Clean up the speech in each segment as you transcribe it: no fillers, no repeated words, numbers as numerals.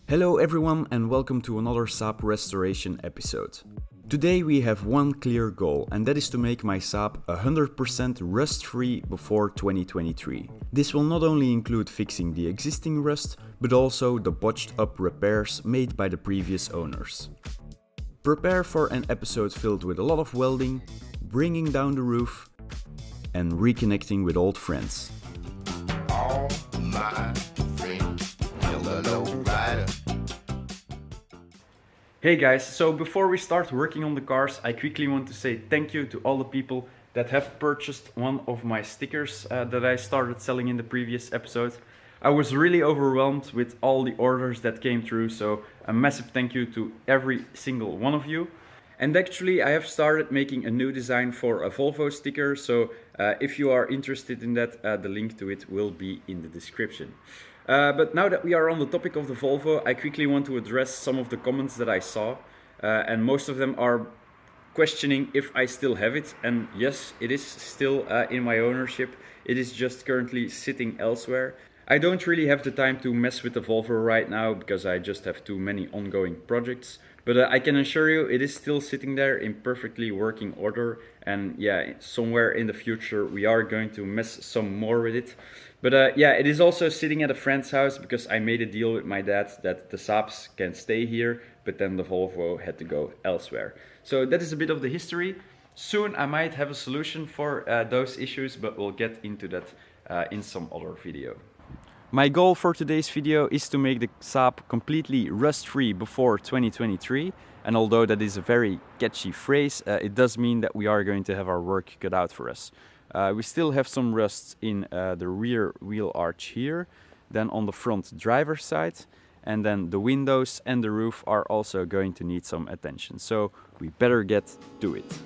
Hello everyone and welcome to another Saab restoration episode. Today we have one clear goal, and that is to make my Saab 100% rust-free before 2023. This will not only include fixing the existing rust, but also the botched up repairs made by the previous owners. Prepare for an episode filled with a lot of welding, bringing down the roof, and reconnecting with old friends. All my friends, yellow rider. Hey guys, so before we start working on the cars, I quickly want to say thank you to all the people that have purchased one of my stickers that I started selling in the previous episode. I was really overwhelmed with all the orders that came through, so a massive thank you to every single one of you. And actually I have started making a new design for a Volvo sticker, so if you are interested in that, the link to it will be in the description. But now that we are on the topic of the Volvo, I quickly want to address some of the comments that I saw, and most of them are questioning if I still have it. And yes, it is still in my ownership. It is just currently sitting elsewhere. I don't really have the time to mess with the Volvo right now because I just have too many ongoing projects. But I can assure you it is still sitting there in perfectly working order. And yeah, somewhere in the future we are going to mess some more with it. But yeah, it is also sitting at a friend's house because I made a deal with my dad that the Saabs can stay here, but then the Volvo had to go elsewhere. So that is a bit of the history. Soon I might have a solution for those issues, but we'll get into that in some other video. My goal for today's video is to make the Saab completely rust-free before 2023. And although that is a very catchy phrase, it does mean that we are going to have our work cut out for us. We still have some rust in the rear wheel arch here, then on the front driver's side, and then the windows and the roof are also going to need some attention. So we better get to it.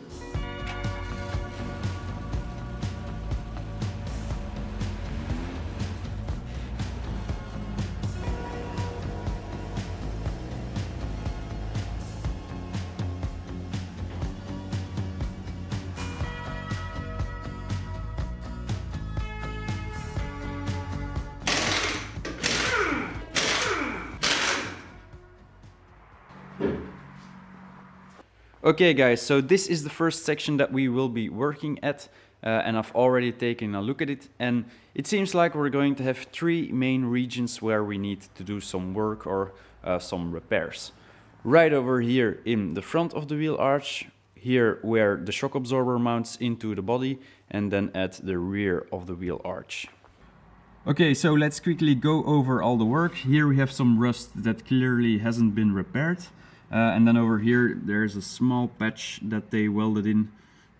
Okay guys, so this is the first section that we will be working at, and I've already taken a look at it, and it seems like we're going to have three main regions where we need to do some work or some repairs. Right over here in the front of the wheel arch, here where the shock absorber mounts into the body, and then at the rear of the wheel arch. Okay, so let's quickly go over all the work. Here we have some rust that clearly hasn't been repaired. And then over here there's a small patch that they welded in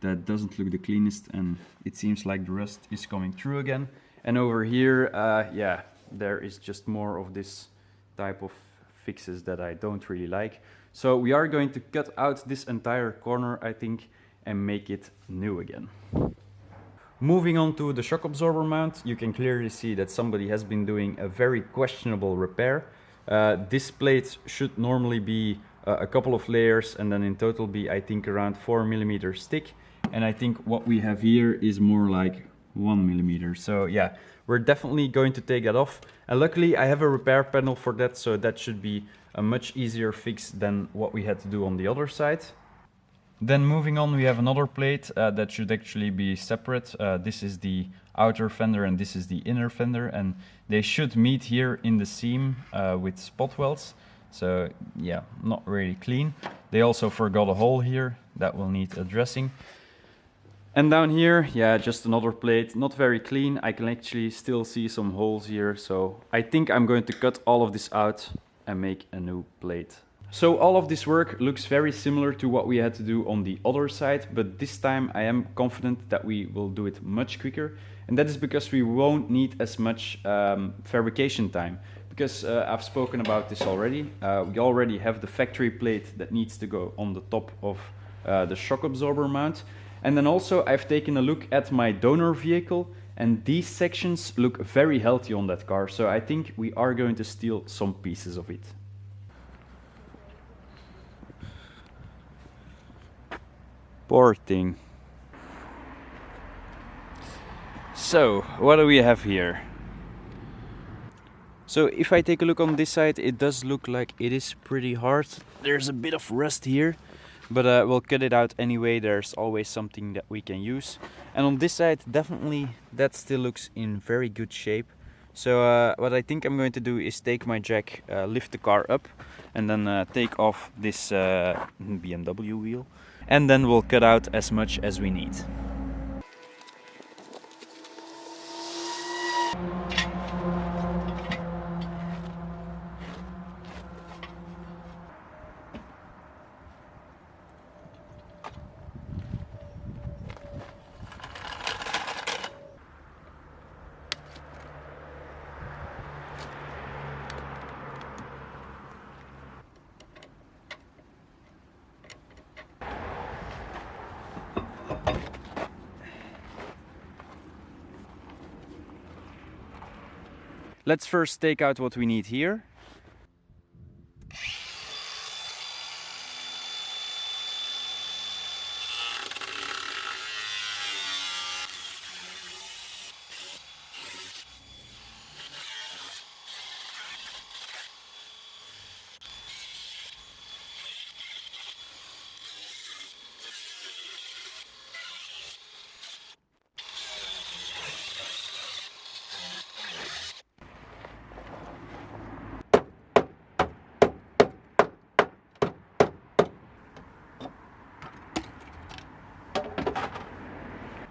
that doesn't look the cleanest, and it seems like the rust is coming through again. And over here, yeah, there is just more of this type of fixes that I don't really like. So we are going to cut out this entire corner, I think, and make it new again. Moving on to the shock absorber mount, you can clearly see that somebody has been doing a very questionable repair. This plate should normally be a couple of layers, and then in total be, I think, around 4 millimeters thick. And I think what we have here is more like 1 millimeter. So yeah, we're definitely going to take that off. And luckily I have a repair panel for that, so that should be a much easier fix than what we had to do on the other side. Then moving on, we have another plate that should actually be separate. This is the outer fender and this is the inner fender, and they should meet here in the seam with spot welds. So yeah, not really clean. They also forgot a hole here that will need addressing. And down here, yeah, just another plate, not very clean. I can actually still see some holes here. So I think I'm going to cut all of this out and make a new plate. So all of this work looks very similar to what we had to do on the other side, but this time I am confident that we will do it much quicker. And that is because we won't need as much fabrication time. Because I've spoken about this already. We already have the factory plate that needs to go on the top of the shock absorber mount. And then also I've taken a look at my donor vehicle, and these sections look very healthy on that car. So I think we are going to steal some pieces of it. Poor thing. So what do we have here? So if I take a look on this side, it does look like it is pretty hard. There's a bit of rust here, but we'll cut it out anyway. There's always something that we can use. And on this side, definitely that still looks in very good shape. So what I think I'm going to do is take my jack, lift the car up, and then take off this BMW wheel. And then we'll cut out as much as we need. Let's first take out what we need here.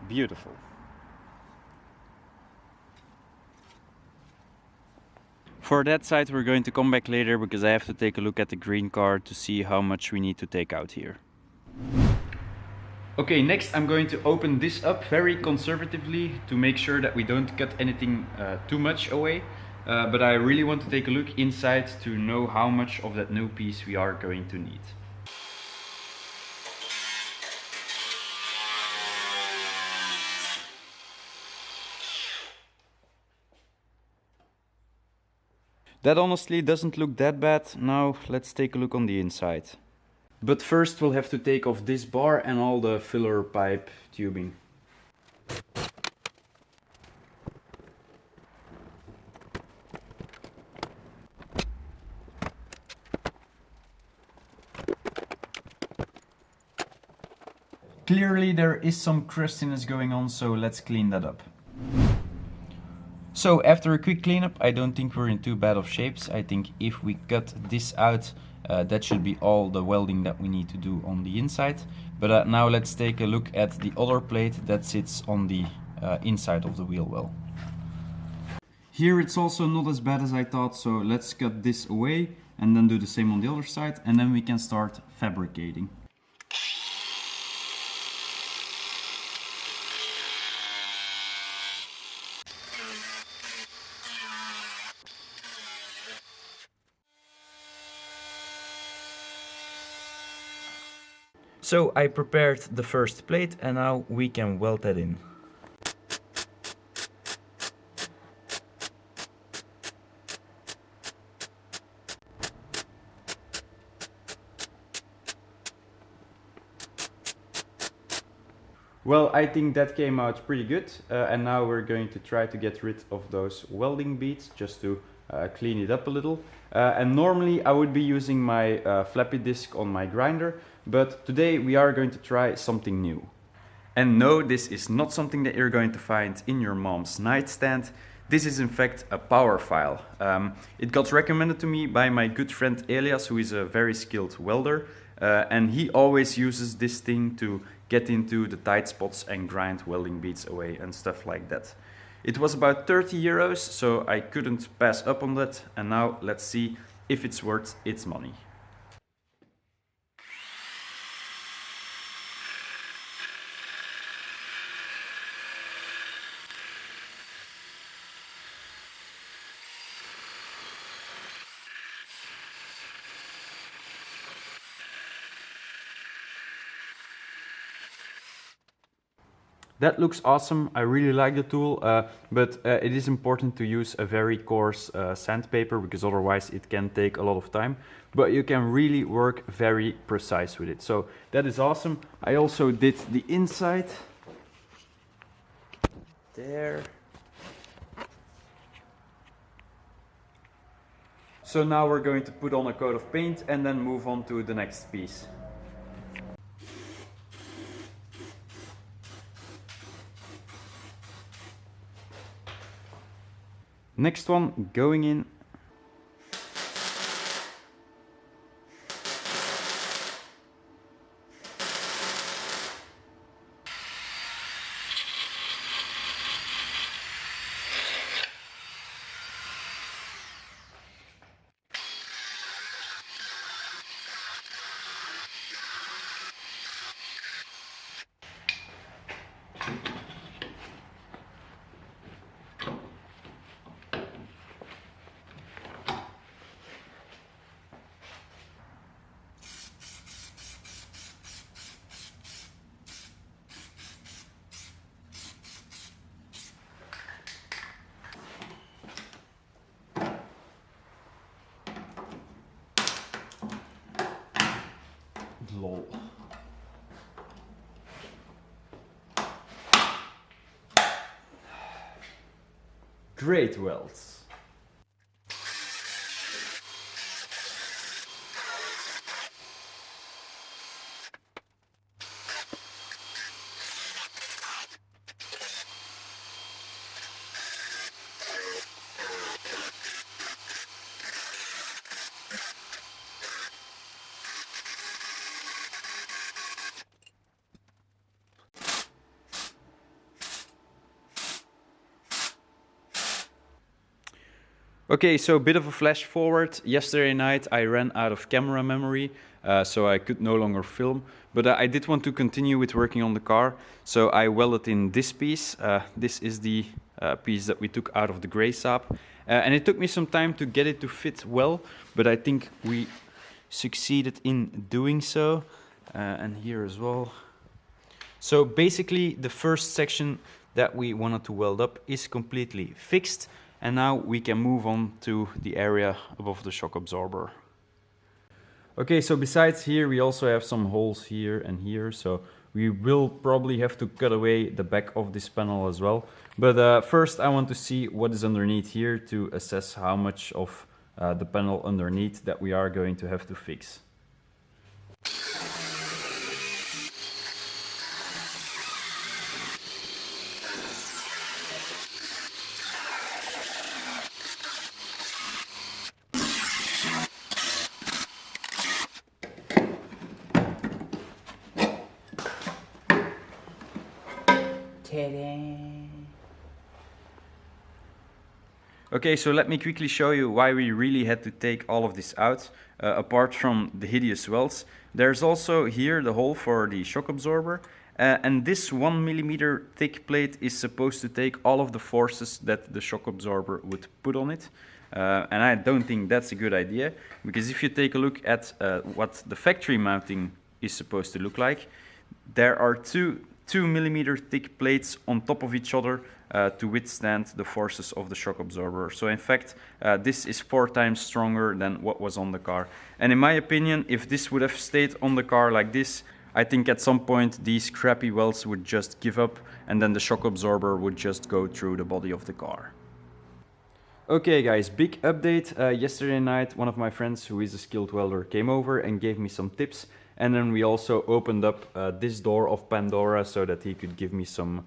Beautiful. For that side we're going to come back later because I have to take a look at the green car to see how much we need to take out here. Okay, next I'm going to open this up very conservatively to make sure that we don't cut anything too much away. But I really want to take a look inside to know how much of that new piece we are going to need. That honestly doesn't look that bad. Now let's take a look on the inside. But first we'll have to take off this bar and all the filler pipe tubing. Clearly there is some crustiness going on, so let's clean that up. So after a quick cleanup, I don't think we're in too bad of shapes. I think if we cut this out, that should be all the welding that we need to do on the inside. But now let's take a look at the other plate that sits on the inside of the wheel well. Here it's also not as bad as I thought, so let's cut this away and then do the same on the other side, and then we can start fabricating. So I prepared the first plate and now we can weld that in. Well, I think that came out pretty good, and now we're going to try to get rid of those welding beads just to clean it up a little. And normally I would be using my flappy disk on my grinder, but today we are going to try something new. And no, this is not something that you're going to find in your mom's nightstand. This is in fact a power file. It got recommended to me by my good friend Elias, who is a very skilled welder, and he always uses this thing to get into the tight spots and grind welding beads away and stuff like that. It was about 30 euros, so I couldn't pass up on that, and now let's see if it's worth its money. That looks awesome. I really like the tool, but it is important to use a very coarse sandpaper because otherwise it can take a lot of time. But you can really work very precise with it. So that is awesome. I also did the inside. There. So now we're going to put on a coat of paint and then move on to the next piece. Next one going in. Lol. Great welds. Okay, so a bit of a flash forward. Yesterday night I ran out of camera memory, so I could no longer film. But I did want to continue with working on the car, so I welded in this piece. This is the piece that we took out of the grey Saab. And it took me some time to get it to fit well, but I think we succeeded in doing so. And here as well. So basically the first section that we wanted to weld up is completely fixed. And now we can move on to the area above the shock absorber. Okay, so besides here, we also have some holes here and here. So we will probably have to cut away the back of this panel as well. But first I want to see what is underneath here to assess how much of the panel underneath that we are going to have to fix. Okay, so let me quickly show you why we really had to take all of this out, apart from the hideous welds. There's also here the hole for the shock absorber, and this 1 mm thick plate is supposed to take all of the forces that the shock absorber would put on it. And I don't think that's a good idea, because if you take a look at what the factory mounting is supposed to look like, there are two 2 mm thick plates on top of each other to withstand the forces of the shock absorber. So in fact, this is 4 times stronger than what was on the car. And in my opinion, if this would have stayed on the car like this, I think at some point these crappy welds would just give up and then the shock absorber would just go through the body of the car. Okay guys, big update. Yesterday night one of my friends who is a skilled welder came over and gave me some tips. And then we also opened up this door of Pandora so that he could give me some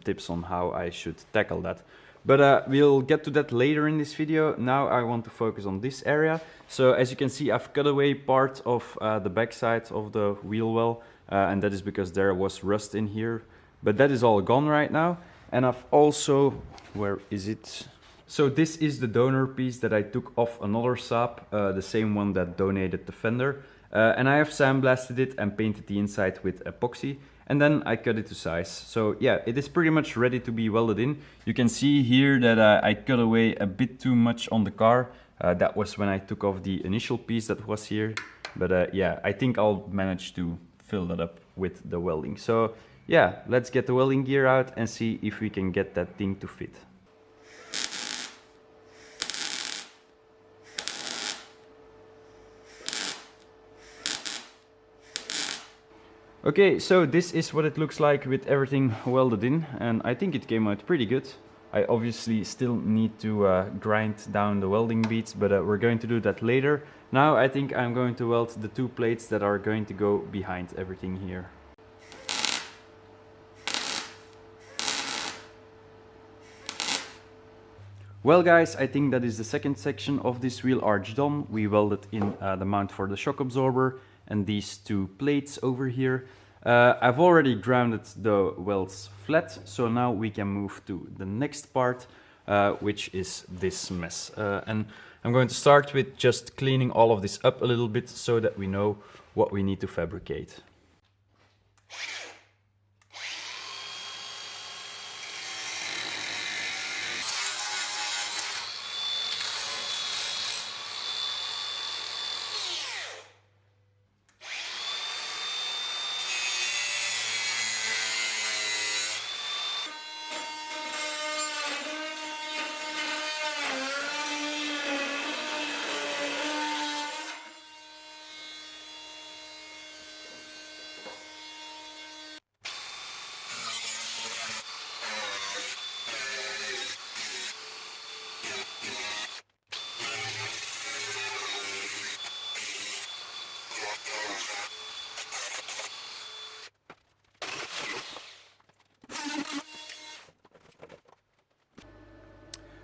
tips on how I should tackle that. But we'll get to that later in this video. Now I want to focus on this area. So as you can see, I've cut away part of the backside of the wheel well, and that is because there was rust in here. But that is all gone right now. And I've also, where is it? So this is the donor piece that I took off another Saab, the same one that donated the fender. And I have sandblasted it and painted the inside with epoxy. And then I cut it to size. So yeah, it is pretty much ready to be welded in. You can see here that I cut away a bit too much on the car. That was when I took off the initial piece that was here. But yeah, I think I'll manage to fill that up with the welding. So yeah, let's get the welding gear out and see if we can get that thing to fit. Okay, so this is what it looks like with everything welded in, and I think it came out pretty good. I obviously still need to grind down the welding beads, but we're going to do that later. Now I think I'm going to weld the 2 plates that are going to go behind everything here. Well guys, I think that is the second section of this wheel arch done. We welded in the mount for the shock absorber and these 2 plates over here. I've already grounded the welds flat, so now we can move to the next part, which is this mess. And I'm going to start with just cleaning all of this up a little bit so that we know what we need to fabricate.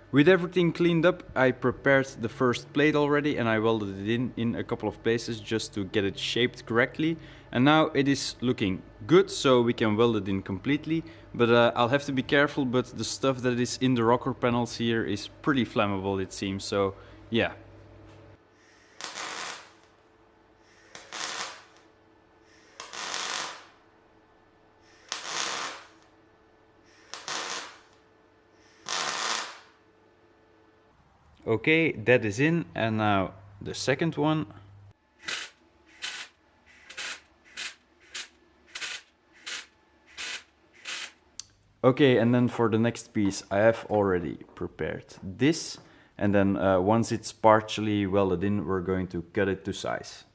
With everything cleaned up, I prepared the first plate already and I welded it in a couple of places just to get it shaped correctly. And now it is looking good, so we can weld it in completely. But I'll have to be careful, but the stuff that is in the rocker panels here is pretty flammable, it seems, so yeah. Okay, that is in, and now the second one. Okay, and then for the next piece I have already prepared this, and then once it's partially welded in, we're going to cut it to size.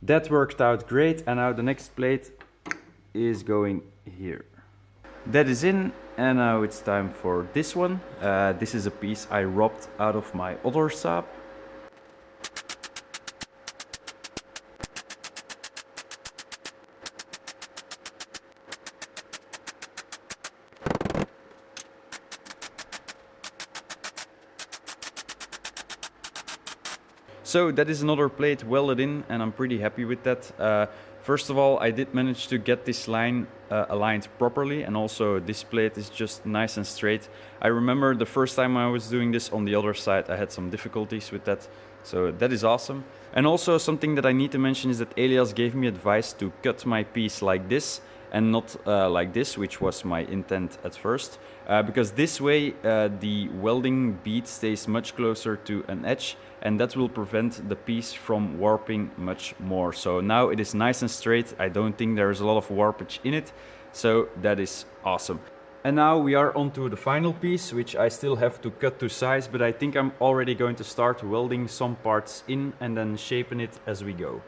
That worked out great, and now the next plate is going here. That is in, and now it's time for this one. This is a piece I robbed out of my other Saab. So that is another plate welded in, and I'm pretty happy with that. First of all, I did manage to get this line aligned properly, and also this plate is just nice and straight. I remember the first time I was doing this on the other side, I had some difficulties with that, so that is awesome. And also something that I need to mention is that Elias gave me advice to cut my piece like this and not like this, which was my intent at first, because this way the welding bead stays much closer to an edge, and that will prevent the piece from warping much more. So now it is nice and straight. I don't think there is a lot of warpage in it, so that is awesome. And now we are on to the final piece, which I still have to cut to size, but I think I'm already going to start welding some parts in and then shaping it as we go.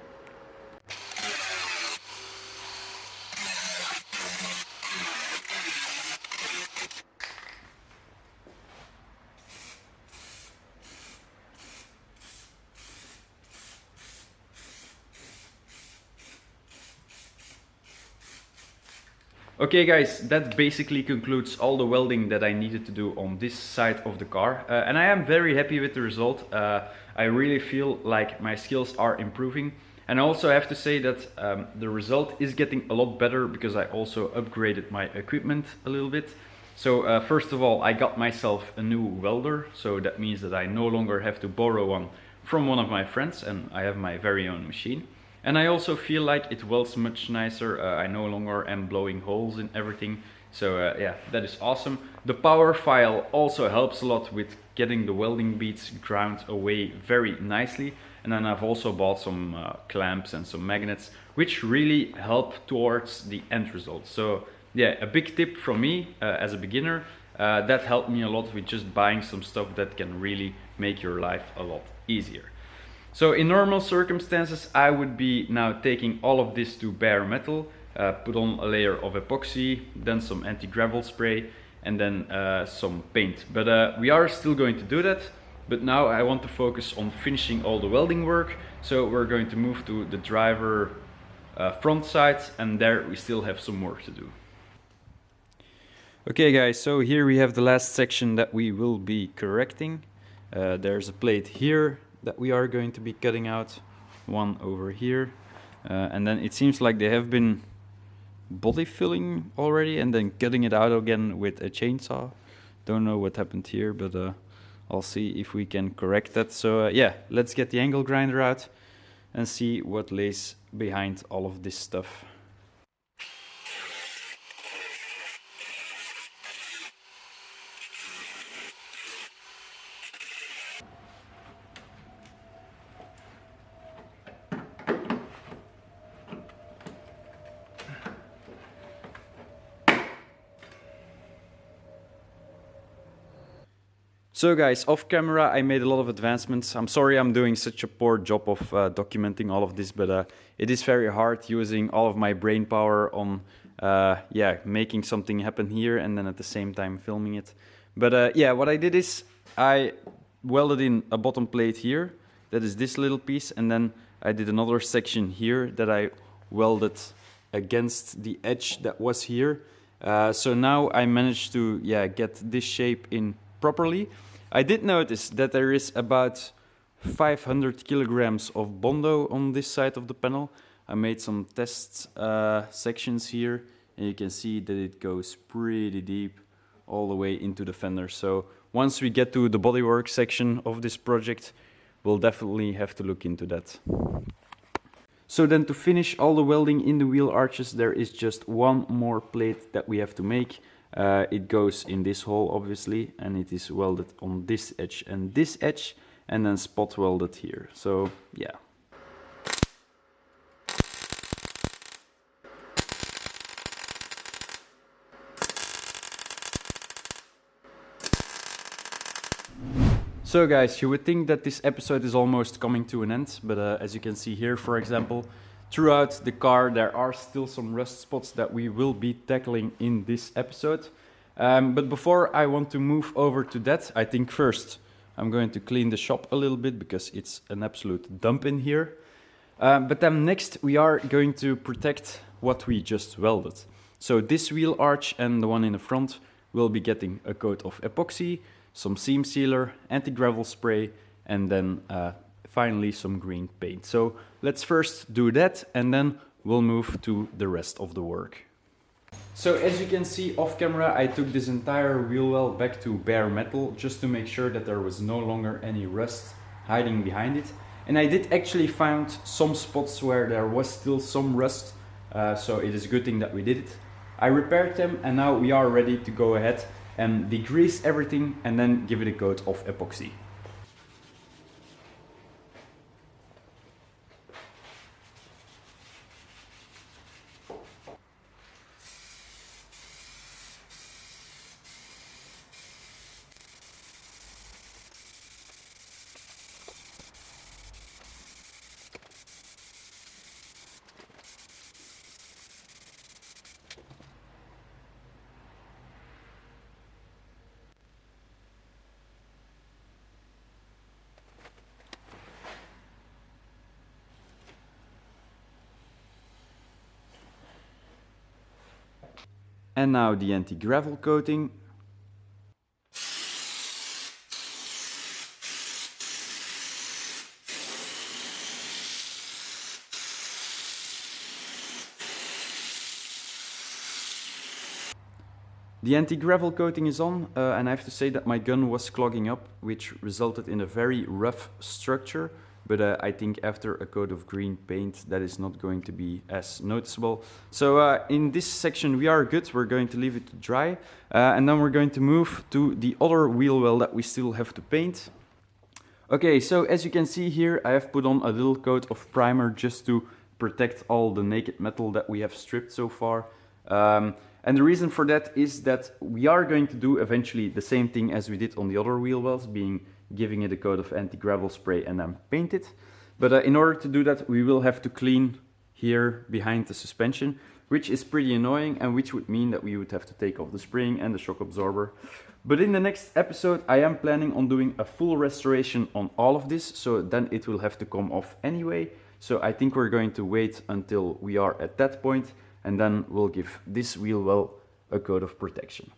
Okay guys, that basically concludes all the welding that I needed to do on this side of the car, and I am very happy with the result. I really feel like my skills are improving, and I also have to say that the result is getting a lot better because I also upgraded my equipment a little bit. So first of all, I got myself a new welder, so that means that I no longer have to borrow one from one of my friends, and I have my very own machine. And I also feel like it welds much nicer. I no longer am blowing holes in everything. So yeah, that is awesome. The power file also helps a lot with getting the welding beads ground away very nicely. And then I've also bought some clamps and some magnets, which really help towards the end result. So yeah, a big tip from me as a beginner, that helped me a lot with just buying some stuff that can really make your life a lot easier. So in normal circumstances, I would be now taking all of this to bare metal, put on a layer of epoxy, then some anti-gravel spray, and then some paint. But we are still going to do that. But now I want to focus on finishing all the welding work. So we're going to move to the driver front side, and there we still have some work to do. Okay guys, so here we have the last section that we will be correcting. There's a plate here that we are going to be cutting out, one over here, and then it seems like they have been body filling already and then cutting it out again with a chainsaw. Don't know what happened here, but I'll see if we can correct that. So yeah, let's get the angle grinder out and see what lays behind all of this stuff. So guys, off camera I made a lot of advancements. I'm sorry I'm doing such a poor job of documenting all of this, but it is very hard using all of my brain power on yeah, making something happen here and then at the same time filming it. But yeah, what I did is I welded in a bottom plate here, that is this little piece, and then I did another section here that I welded against the edge that was here. So now I managed to get this shape in properly. I did notice that there is about 500 kilograms of Bondo on this side of the panel. I made some test sections here, and you can see that it goes pretty deep all the way into the fender. So once we get to the bodywork section of this project, we'll definitely have to look into that. So then to finish all the welding in the wheel arches, there is just one more plate that we have to make. It goes in this hole obviously, and it is welded on this edge, and then spot welded here. So yeah. So guys, you would think that this episode is almost coming to an end, but as you can see here, for example, throughout the car there are still some rust spots that we will be tackling in this episode. But before I want to move over to that, I think first I'm going to clean the shop a little bit because it's an absolute dump in here. But then next we are going to protect what we just welded. So this wheel arch and the one in the front will be getting a coat of epoxy, some seam sealer, anti-gravel spray, and then finally some green paint. So let's first do that, and then we'll move to the rest of the work. So as you can see off camera, I took this entire wheel well back to bare metal just to make sure that there was no longer any rust hiding behind it. And I did actually find some spots where there was still some rust, so it is a good thing that we did it. I repaired them, and now we are ready to go ahead and degrease everything and then give it a coat of epoxy. And now the anti-gravel coating. The anti-gravel coating is on, and I have to say that my gun was clogging up, which resulted in a very rough structure. but I think after a coat of green paint that is not going to be as noticeable. So in this section we are good, we're going to leave it to dry, and then we're going to move to the other wheel well that we still have to paint. Okay, so as you can see here, I have put on a little coat of primer just to protect all the naked metal that we have stripped so far. And the reason for that is that we are going to do eventually the same thing as we did on the other wheel wells, being giving it a coat of anti-gravel spray and then paint it. But in order to do that, we will have to clean here behind the suspension, which is pretty annoying and which would mean that we would have to take off the spring and the shock absorber. But in the next episode, I am planning on doing a full restoration on all of this, so then it will have to come off anyway. So I think we're going to wait until we are at that point, and then we'll give this wheel well a coat of protection.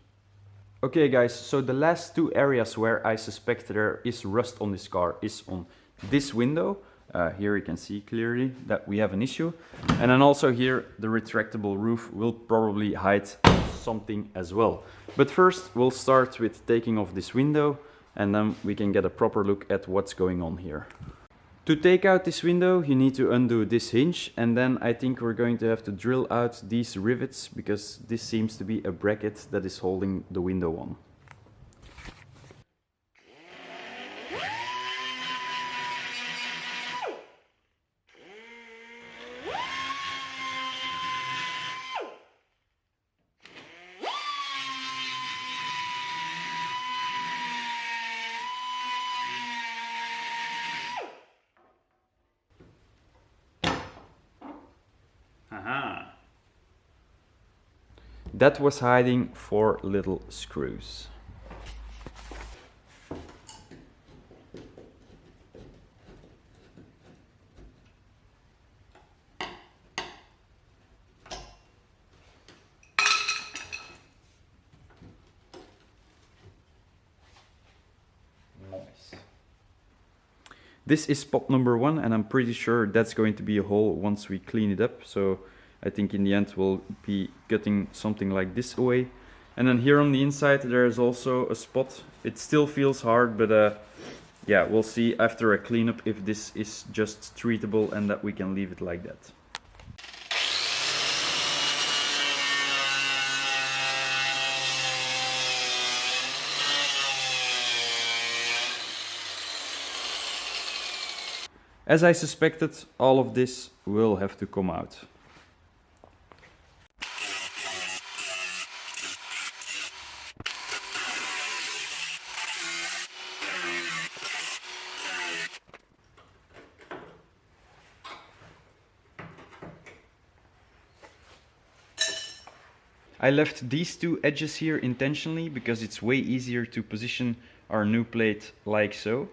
Okay guys, so the last two areas where I suspect there is rust on this car is on this window. Here you can see clearly that we have an issue. And then also here, the retractable roof will probably hide something as well. But first, we'll start with taking off this window, and then we can get a proper look at what's going on here. To take out this window, you need to undo this hinge, and then I think we're going to have to drill out these rivets, because this seems to be a bracket that is holding the window on. Aha! That was hiding 4 little screws. Nice. This is spot number 1, and I'm pretty sure that's going to be a hole once we clean it up. So I think in the end we'll be cutting something like this away. And then here on the inside there is also a spot. It still feels hard, but yeah, we'll see after a cleanup if this is just treatable and that we can leave it like that. As I suspected, all of this will have to come out. I left these two edges here intentionally because it's way easier to position our new plate like so.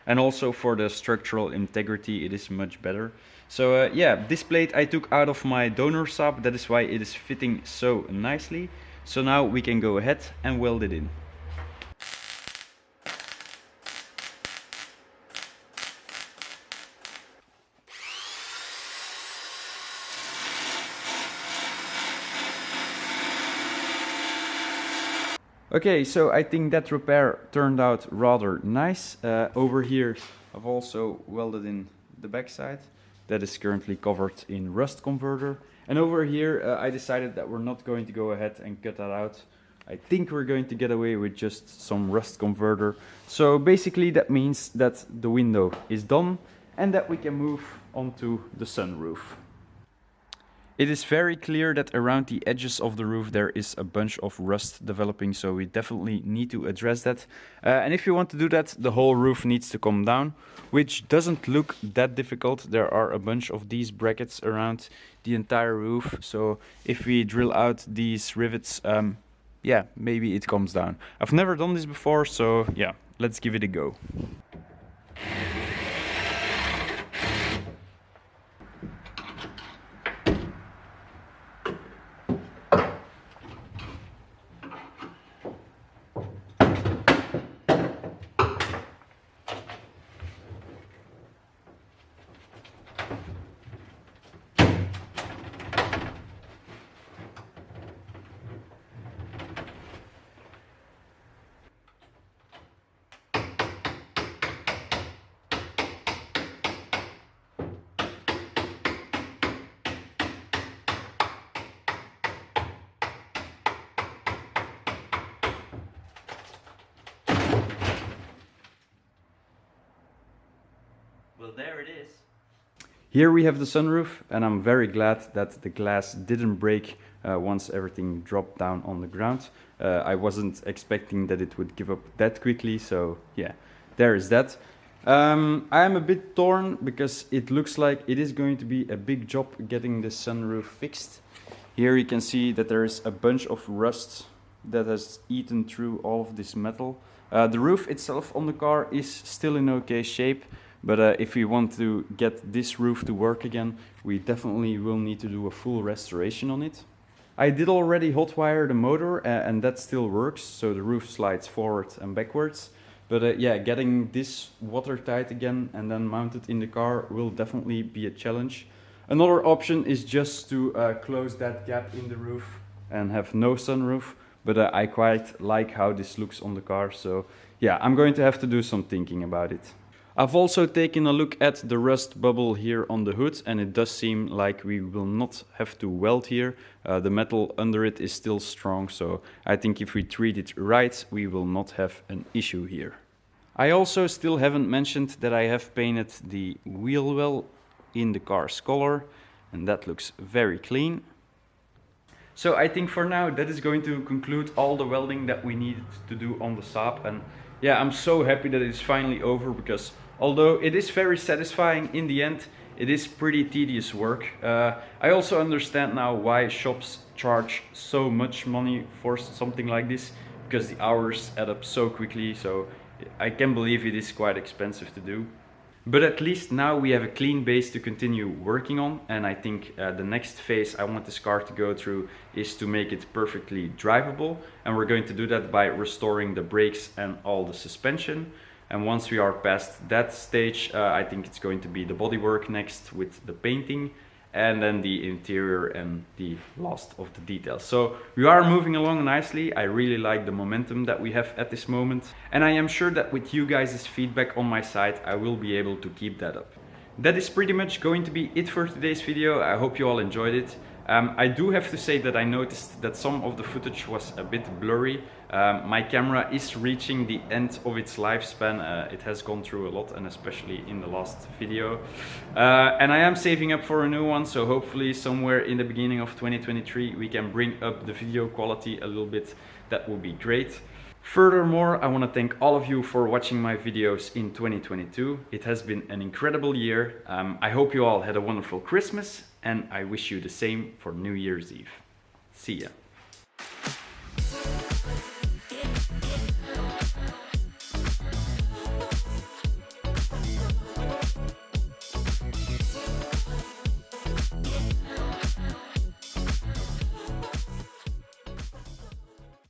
And also for the structural integrity it is much better. So yeah, this plate I took out of my donor Saab, that is why it is fitting so nicely. So now we can go ahead and weld it in. Okay, so I think that repair turned out rather nice. Over here I've also welded in the backside. That is currently covered in rust converter. And over here I decided that we're not going to go ahead and cut that out. I think we're going to get away with just some rust converter. So basically that means that the window is done and that we can move onto the sunroof. It is very clear that around the edges of the roof there is a bunch of rust developing, so we definitely need to address that. And if you want to do that, the whole roof needs to come down, which doesn't look that difficult. There are a bunch of these brackets around the entire roof, so if we drill out these rivets, yeah, maybe it comes down. I've never done this before, so yeah, let's give it a go. Well, there it is. Here we have the sunroof, and I'm very glad that the glass didn't break once everything dropped down on the ground. I wasn't expecting that it would give up that quickly, so yeah, there is that. I am a bit torn because it looks like it is going to be a big job getting the sunroof fixed. Here you can see that there is a bunch of rust that has eaten through all of this metal. The roof itself on the car is still in okay shape, but if we want to get this roof to work again, we definitely will need to do a full restoration on it. I did already hotwire the motor and that still works, so the roof slides forward and backwards. But yeah, getting this watertight again and then mounted in the car will definitely be a challenge. Another option is just to close that gap in the roof and have no sunroof, but I quite like how this looks on the car, so yeah, I'm going to have to do some thinking about it. I've also taken a look at the rust bubble here on the hood, and it does seem like we will not have to weld here. The metal under it is still strong, so I think if we treat it right, we will not have an issue here. I also still haven't mentioned that I have painted the wheel well in the car's color, and that looks very clean. So I think for now that is going to conclude all the welding that we needed to do on the Saab, and yeah, I'm so happy that it's finally over, because although it is very satisfying in the end, it is pretty tedious work. I also understand now why shops charge so much money for something like this, because the hours add up so quickly, so I can believe it is quite expensive to do. But at least now we have a clean base to continue working on, and I think the next phase I want this car to go through is to make it perfectly drivable, and we're going to do that by restoring the brakes and all the suspension. And once we are past that stage, I think it's going to be the bodywork next with the painting, and then the interior and the last of the details. So we are moving along nicely. I really like the momentum that we have at this moment, and I am sure that with you guys' feedback on my side, I will be able to keep that up. That is pretty much going to be it for today's video. I hope you all enjoyed it. I do have to say that I noticed that some of the footage was a bit blurry. My camera is reaching the end of its lifespan. It has gone through a lot, and especially in the last video. And I am saving up for a new one, so hopefully somewhere in the beginning of 2023 we can bring up the video quality a little bit. That would be great. Furthermore, I want to thank all of you for watching my videos in 2022. It has been an incredible year. I hope you all had a wonderful Christmas, and I wish you the same for New Year's Eve. See ya.